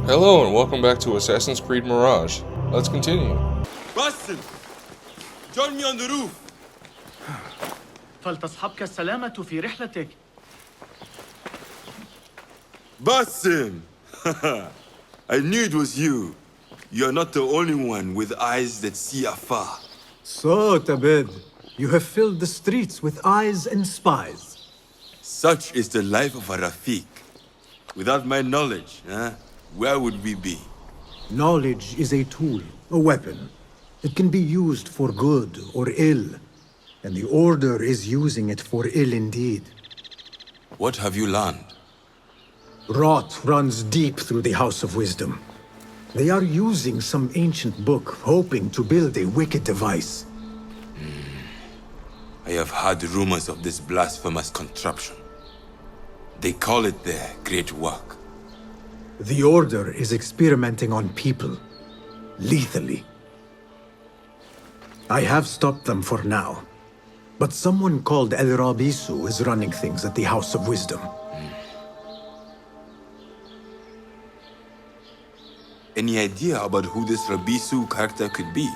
Hello and welcome back to Assassin's Creed Mirage. Let's continue. Basim! Join me on the roof! فلتصحبك السلامة في رحلتك. Basim! I knew it was you. You're not the only one with eyes that see afar. So, Tabid, you have filled the streets with eyes and spies. Such is the life of a Rafiq. Without my knowledge, where would we be? Knowledge is a tool, a weapon. It can be used for good or ill. And the Order is using it for ill indeed. What have you learned? Rot runs deep through the House of Wisdom. They are using some ancient book, hoping to build a wicked device. I have heard rumors of this blasphemous contraption. They call it their great work. The Order is experimenting on people, lethally. I have stopped them for now. But someone called El Rabisu is running things at the House of Wisdom. Any idea about who this Rabisu character could be?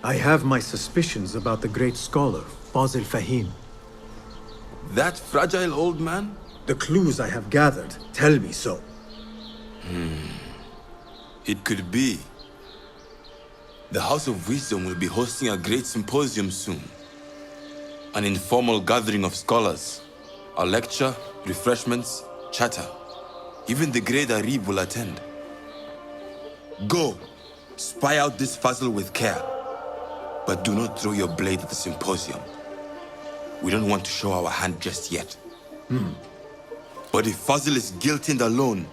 I have my suspicions about the great scholar, Fazil Fahim. That fragile old man? The clues I have gathered tell me so. It could be. The House of Wisdom will be hosting a great symposium soon. An informal gathering of scholars. A lecture, refreshments, chatter. Even the great Arib will attend. Go, spy out this puzzle with care. But do not throw your blade at the symposium. We don't want to show our hand just yet. But if Fazil is guilty and alone,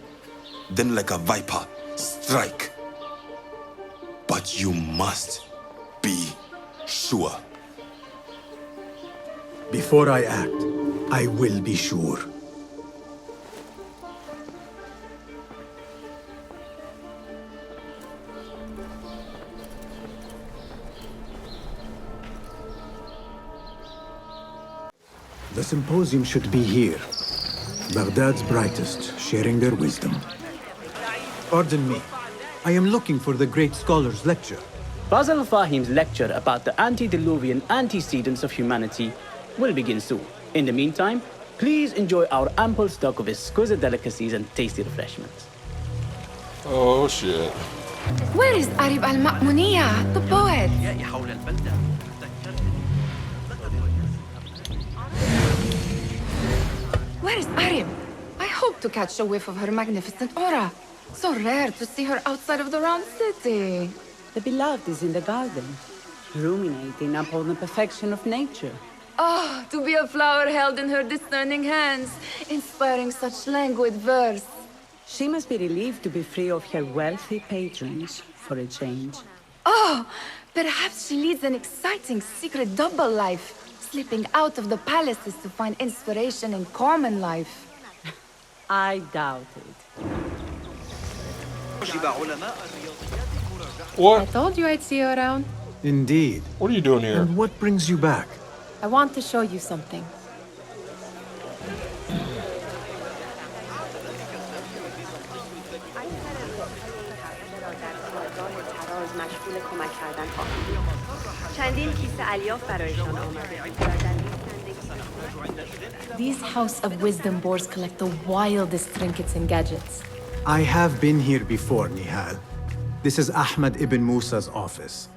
then like a viper, strike. But you must be sure. Before I act, I will be sure. The symposium should be here. Baghdad's brightest, sharing their wisdom. Pardon me. I am looking for the great scholar's lecture. Fazl Fahim's lecture about the antediluvian antecedents of humanity will begin soon. In the meantime, please enjoy our ample stock of exquisite delicacies and tasty refreshments. Oh shit. Where is Arib al-Ma'muniya, the poet? Where is Arib? I hope to catch a whiff of her magnificent aura. So rare to see her outside of the round city. The beloved is in the garden, ruminating upon the perfection of nature. Oh, to be a flower held in her discerning hands, inspiring such languid verse. She must be relieved to be free of her wealthy patrons for a change. Oh, perhaps she leads an exciting secret double life, slipping out of the palaces to find inspiration in common life. I doubt it. What? I told you I'd see you around. Indeed. What are you doing here? And what brings you back? I want to show you something. These House of Wisdom boards collect the wildest trinkets and gadgets. I have been here before, Nihal. This is Ahmed ibn Musa's office.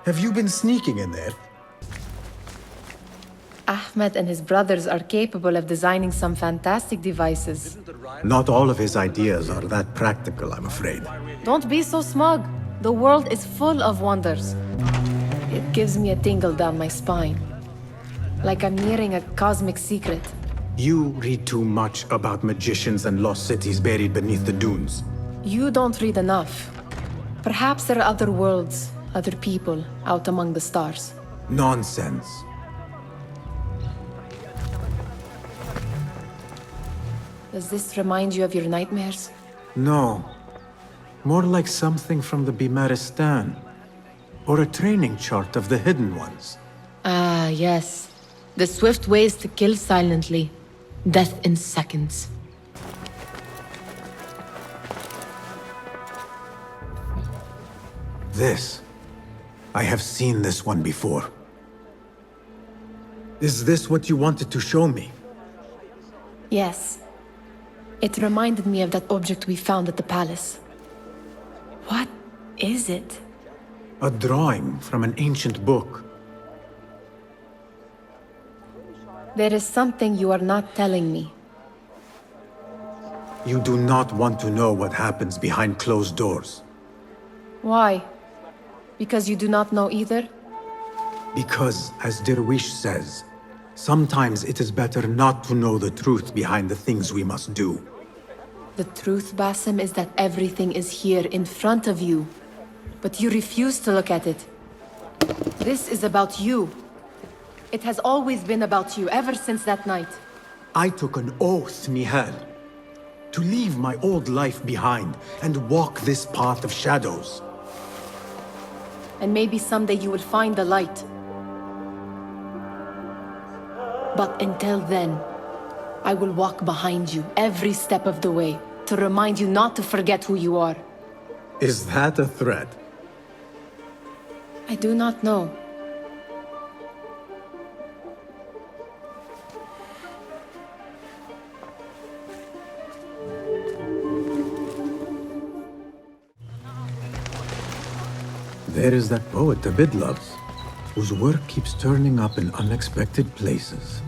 Have you been sneaking in there? Ahmed and his brothers are capable of designing some fantastic devices. Not all of his ideas are that practical, I'm afraid. Don't be so smug. The world is full of wonders. It gives me a tingle down my spine. Like I'm nearing a cosmic secret. You read too much about magicians and lost cities buried beneath the dunes. You don't read enough. Perhaps there are other worlds, other people, out among the stars. Nonsense. Does this remind you of your nightmares? No. More like something from the Bimaristan. Or a training chart of the Hidden Ones. Ah, yes. The swift ways to kill silently. Death in seconds. This. I have seen this one before. Is this what you wanted to show me? Yes. It reminded me of that object we found at the palace. What is it? A drawing from an ancient book. There is something you are not telling me. You do not want to know what happens behind closed doors. Why? Because you do not know either? Because, as Derwish says, sometimes it is better not to know the truth behind the things we must do. The truth, Basim, is that everything is here in front of you. But you refuse to look at it. This is about you. It has always been about you, ever since that night. I took an oath, Nihal, to leave my old life behind and walk this path of shadows. And maybe someday you will find the light. But until then, I will walk behind you every step of the way to remind you not to forget who you are. Is that a threat? I do not know. There is that poet Abid loves, whose work keeps turning up in unexpected places.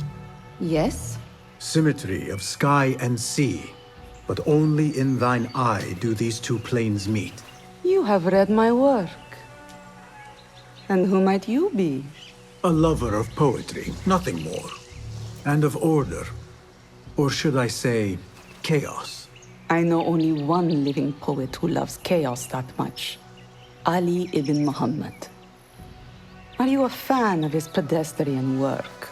Yes? Symmetry of sky and sea, but only in thine eye do these two planes meet. You have read my work. And who might you be? A lover of poetry, nothing more. And of order. Or should I say, chaos. I know only one living poet who loves chaos that much. Ali ibn Muhammad. Are you a fan of his pedestrian work?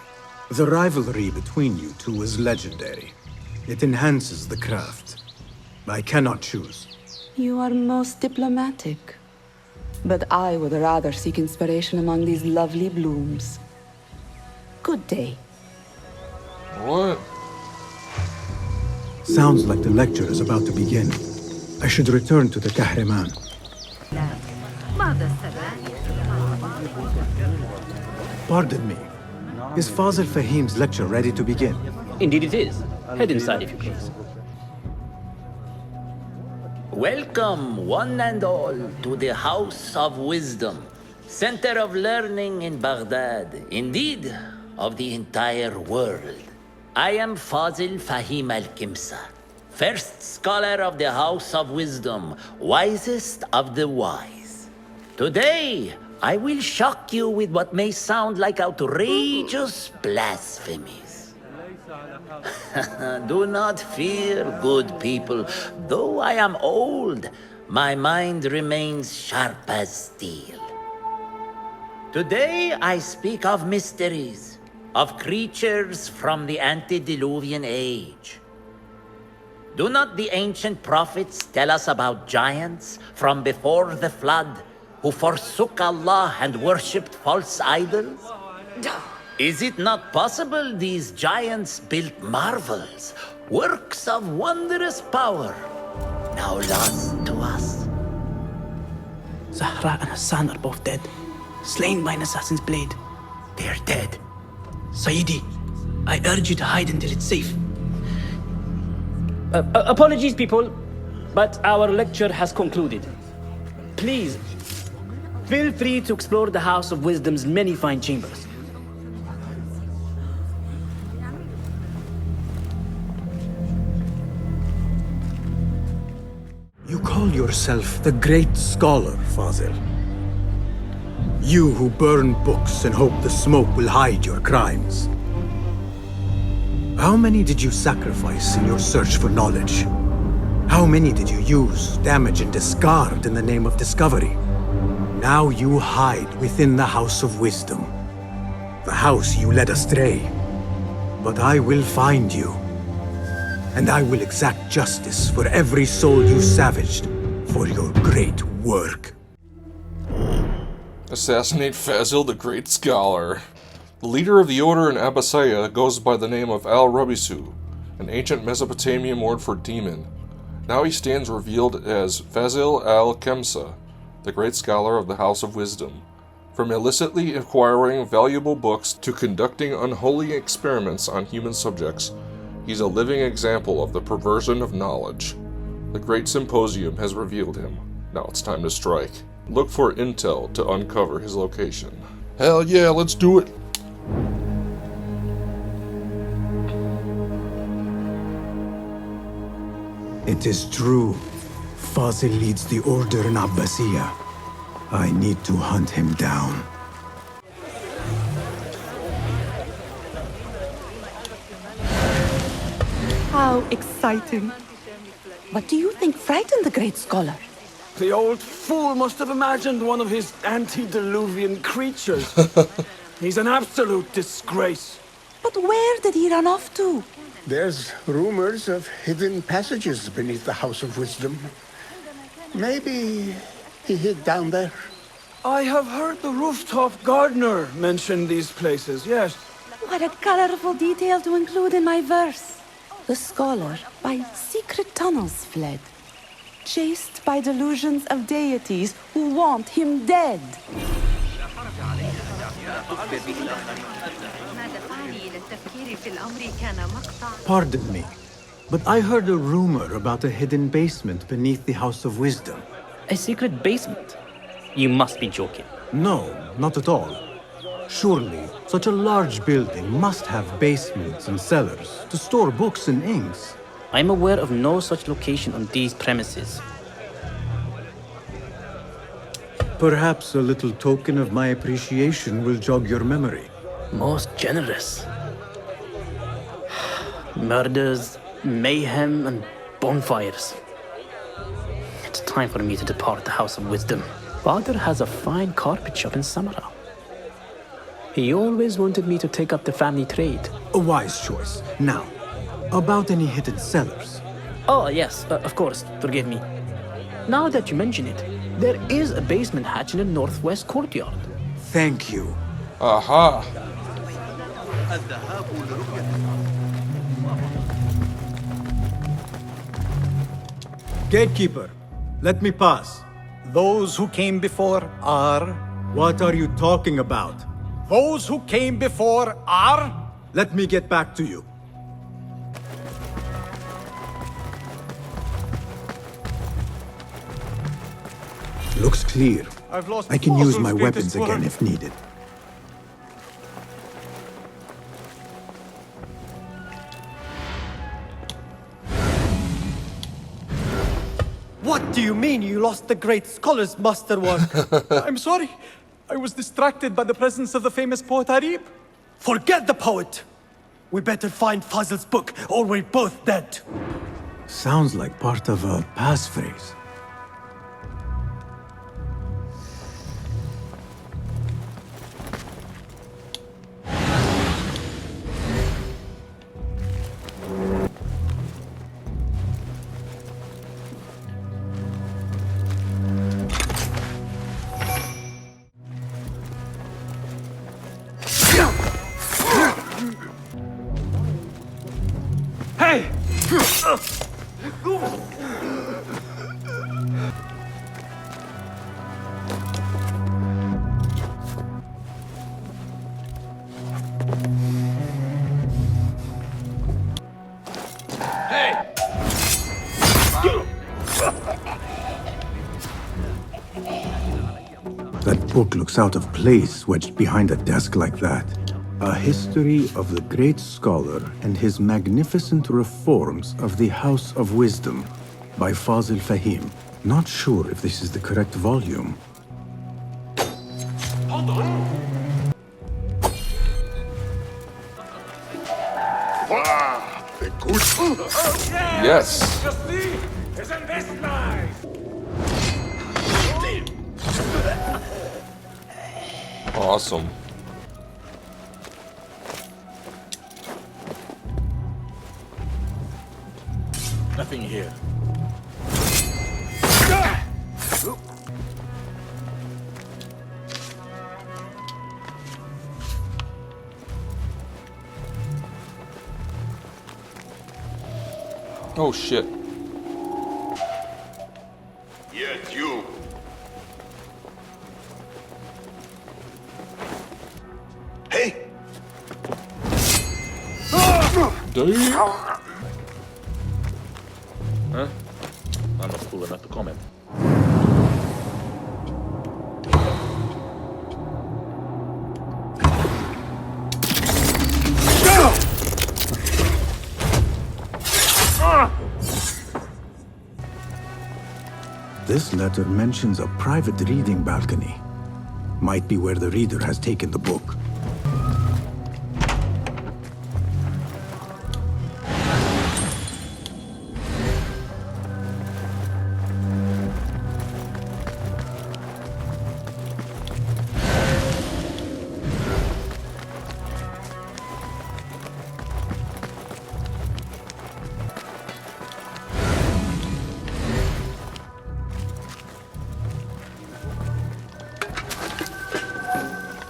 The rivalry between you two is legendary. It enhances the craft. I cannot choose. You are most diplomatic. But I would rather seek inspiration among these lovely blooms. Good day. What? Sounds like the lecture is about to begin. I should return to the Kahraman. Pardon me. Is Fazil Fahim's lecture ready to begin? Indeed it is. Head inside if you please. Welcome, one and all, to the House of Wisdom, center of learning in Baghdad, indeed, of the entire world. I am Fazil Fahim al-Kimsa, first scholar of the House of Wisdom, wisest of the wise. Today, I will shock you with what may sound like outrageous blasphemies. Do not fear, good people. Though I am old, my mind remains sharp as steel. Today I speak of mysteries, of creatures from the antediluvian age. Do not the ancient prophets tell us about giants from before the flood who forsook Allah and worshipped false idols? Is it not possible these giants built marvels, works of wondrous power, now lost to us? Zahra and Hassan are both dead, slain by an assassin's blade. They're dead. Sayyidi, I urge you to hide until it's safe. Apologies, people, but our lecture has concluded. Please, feel free to explore the House of Wisdom's many fine chambers. You call yourself the great scholar, Fazil. You who burn books and hope the smoke will hide your crimes. How many did you sacrifice in your search for knowledge? How many did you use, damage, and discard in the name of discovery? Now you hide within the House of Wisdom. The house you led astray. But I will find you. And I will exact justice for every soul you savaged for your great work. Assassinate Fazil, the Great Scholar. The leader of the Order in Abbasiyah goes by the name of Al-Rabisu, an ancient Mesopotamian word for demon. Now he stands revealed as Fazil al-Kemsa, the great scholar of the House of Wisdom. From illicitly acquiring valuable books to conducting unholy experiments on human subjects, he's a living example of the perversion of knowledge. The Great Symposium has revealed him. Now it's time to strike. Look for intel to uncover his location. Hell yeah, let's do it! It is true. Fazil leads the Order in Abbasiyah. I need to hunt him down. How exciting. What do you think frightened the great scholar? The old fool must have imagined one of his antediluvian creatures. He's an absolute disgrace. But where did he run off to? There's rumors of hidden passages beneath the House of Wisdom. Maybe he hid down there. I have heard the rooftop gardener mention these places, yes. What a colorful detail to include in my verse. The scholar by secret tunnels fled, chased by delusions of deities who want him dead. Pardon me, but I heard a rumor about a hidden basement beneath the House of Wisdom. A secret basement? You must be joking. No, not at all. Surely, such a large building must have basements and cellars to store books and inks. I'm aware of no such location on these premises. Perhaps a little token of my appreciation will jog your memory. Most generous. Murders, mayhem, and bonfires. It's time for me to depart the House of Wisdom. Father has a fine carpet shop in Samara. He always wanted me to take up the family trade. A wise choice. Now, about any hidden cellars? Oh, yes, of course. Forgive me. Now that you mention it, there is a basement hatch in the northwest courtyard. Thank you. Aha! Gatekeeper, let me pass. Those who came before are... What are you talking about? Those who came before are... Let me get back to you. Looks clear. I've lost I can use Fazil's my weapons greatest again work. if needed. What do you mean you lost the great scholar's masterwork? I'm sorry. I was distracted by the presence of the famous poet Arib. Forget the poet! We better find Fazil's book, or we're both dead. Sounds like part of a passphrase. Hey! That book looks out of place wedged behind a desk like that. A history of the great scholar and his magnificent reforms of the House of Wisdom by Fazil Fahim. Not sure if this is the correct volume. Hold on. Wow, the good. Yes! Isn't this nice? Awesome. Nothing here. Oh shit. Yes, you. Damn. Huh? I'm not cool enough to comment. This letter mentions a private reading balcony. Might be where the reader has taken the book.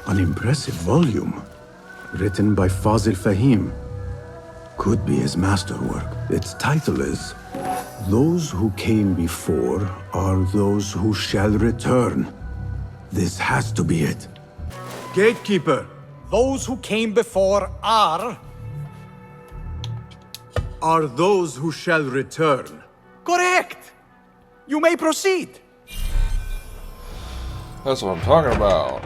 An impressive volume, written by Fazil Fahim. Could be his masterwork. Its title is, Those Who Came Before Are Those Who Shall Return. This has to be it. Gatekeeper, those who came before are those who shall return. Correct! You may proceed. That's what I'm talking about.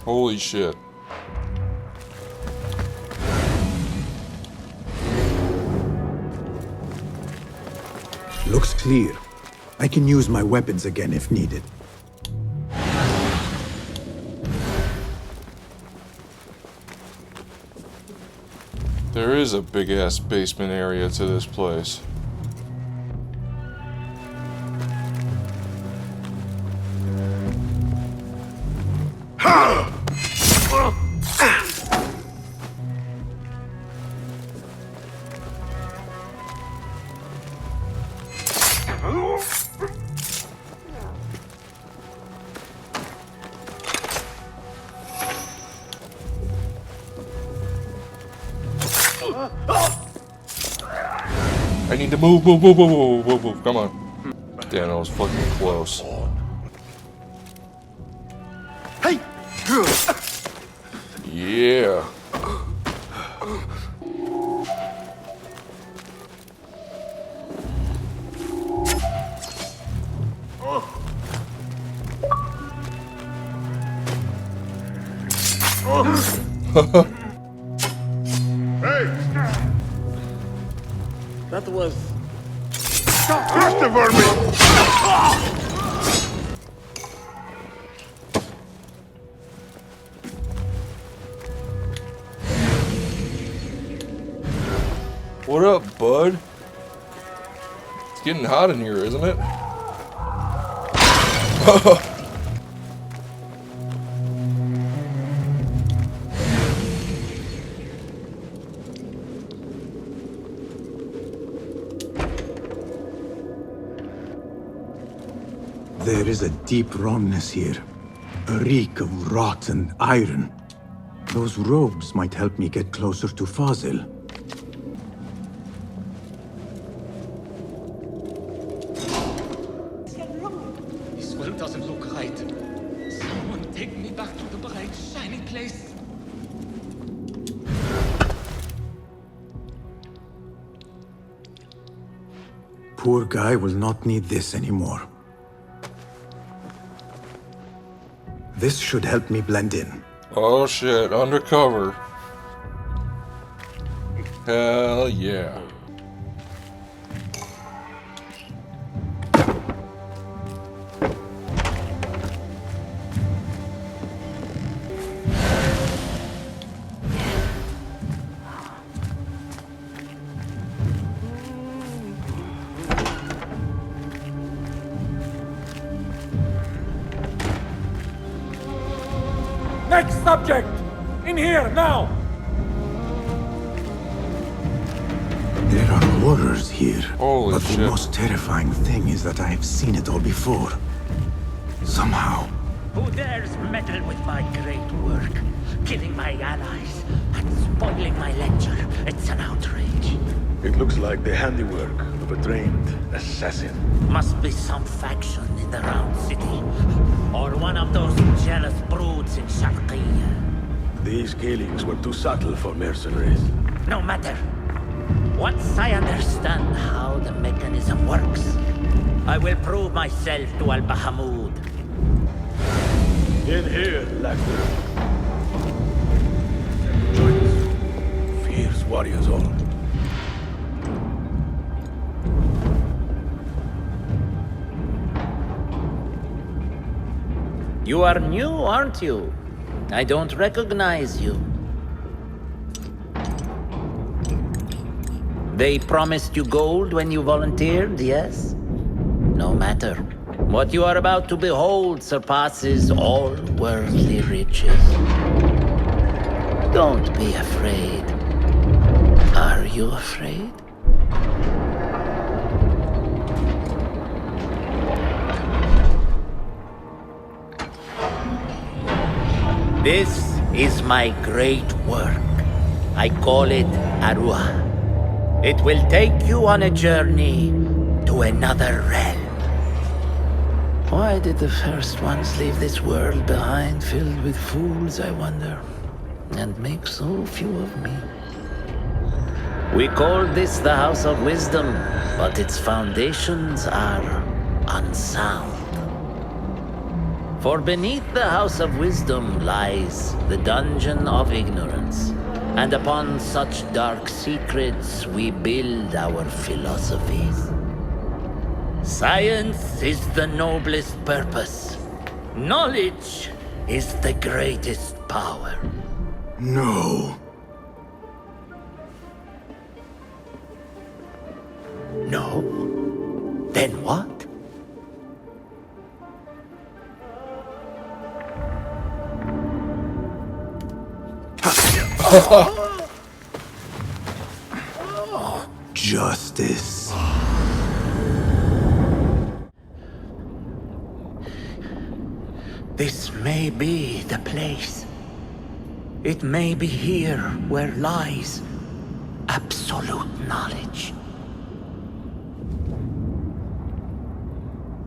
Holy shit. Looks clear. I can use my weapons again if needed. There is a big-ass basement area to this place. I need to move. Come on. Damn, that was fucking close. Hey! Yeah. That was... Christopher me! What up, bud? It's getting hot in here, isn't it? There is a deep wrongness here. A reek of rot and iron. Those robes might help me get closer to Fazil. This well doesn't look right. Someone take me back to the bright, shiny place. Poor guy will not need this anymore. This should help me blend in. Oh shit, undercover. Hell yeah. Next subject! In here, now! There are horrors here. Holy The most terrifying thing is that I have seen it all before. Somehow, Who dares meddle with my great work, killing my allies and spoiling my lecture? It's an outrage. It looks like the handiwork of a trained assassin. Must be some faction in the Round City, or one of those jealous broods in Sharqiyya. These killings were too subtle for mercenaries. No matter. Once I understand how the mechanism works, I will prove myself to Al-Bahamud. In here, Lacter. Join us. Fierce warriors all. You are new, aren't you? I don't recognize you. They promised you gold when you volunteered, yes? No matter. What you are about to behold surpasses all worldly riches. Don't be afraid. Are you afraid? This is my great work. I call it Arua. It will take you on a journey to another realm. Why did the first ones leave this world behind filled with fools, I wonder, and make so few of me? We call this the House of Wisdom, but its foundations are unsound. For beneath the House of Wisdom lies the Dungeon of Ignorance, and upon such dark secrets we build our philosophies. Science is the noblest purpose. Knowledge is the greatest power. No. No? Then what? Justice. This may be the place. It may be here where lies absolute knowledge.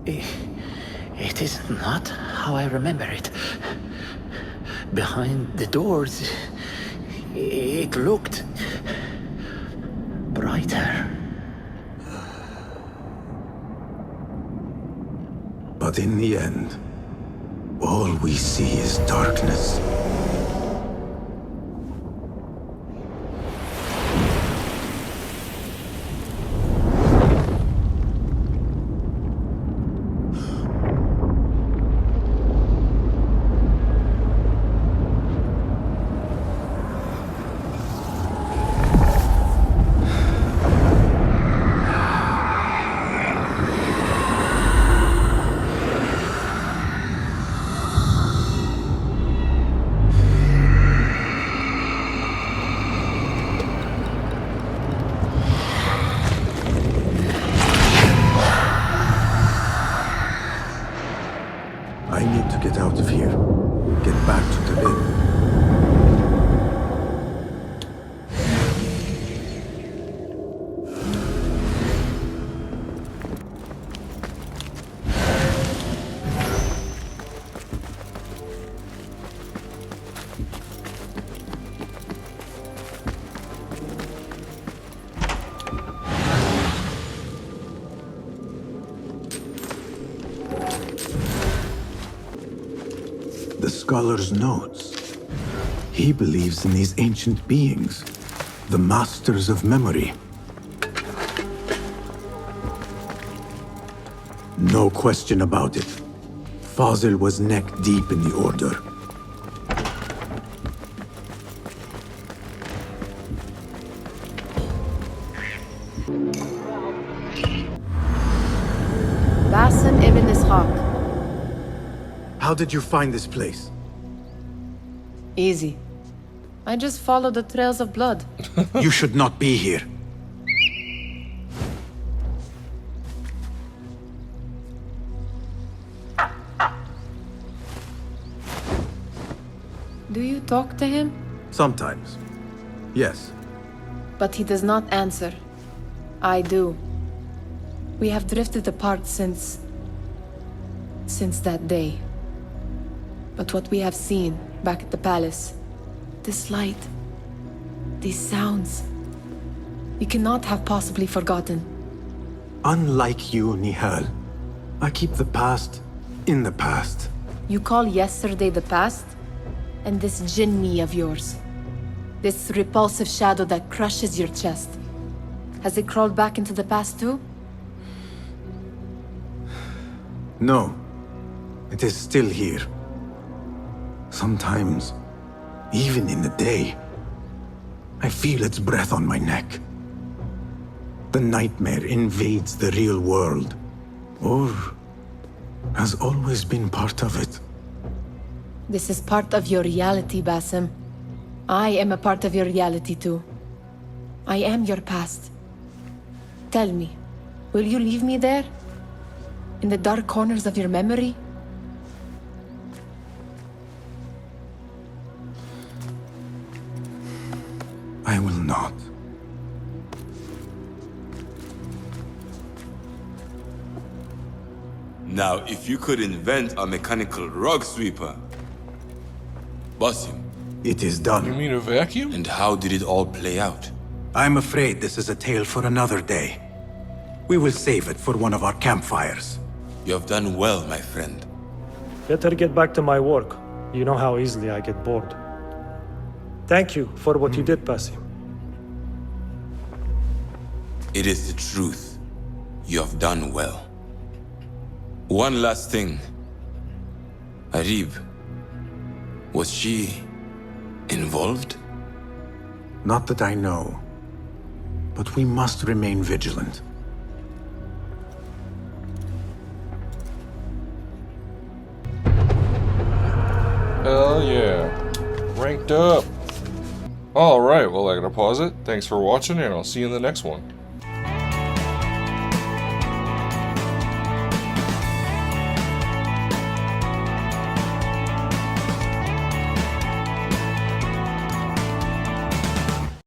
It is not how I remember it. Behind the doors, it looked brighter. But in the end, all we see is darkness. I need to get out of here. Get back to the inn. The scholar's notes. He believes in these ancient beings, the masters of memory. No question about it. Fazil was neck deep in the Order. Basim ibn Ishaq. How did you find this place? Easy. I just followed the trails of blood. You should not be here. talk to him? Sometimes. Yes. But he does not answer. I do. We have drifted apart since that day. But what we have seen back at the palace, this light, these sounds, we cannot have possibly forgotten. Unlike you, Nihal, I keep the past in the past. You call yesterday the past? And this jinni of yours, this repulsive shadow that crushes your chest, has it crawled back into the past too? No. It is still here. Sometimes, even in the day, I feel its breath on my neck. The nightmare invades the real world, or has always been part of it. This is part of your reality, Basim. I am a part of your reality too. I am your past. Tell me, will you leave me there? In the dark corners of your memory? I will not. Now, if you could invent a mechanical rug sweeper. Basim. It is done. You mean a vacuum? And how did it all play out? I'm afraid this is a tale for another day. We will save it for one of our campfires. You have done well, my friend. Better get back to my work. You know how easily I get bored. Thank you for what you did, Basim. It is the truth. You have done well. One last thing. Arib. Was she involved? Not that I know. But we must remain vigilant. Hell yeah. Ranked up. Alright, well I gotta pause it. Thanks for watching and I'll see you in the next one.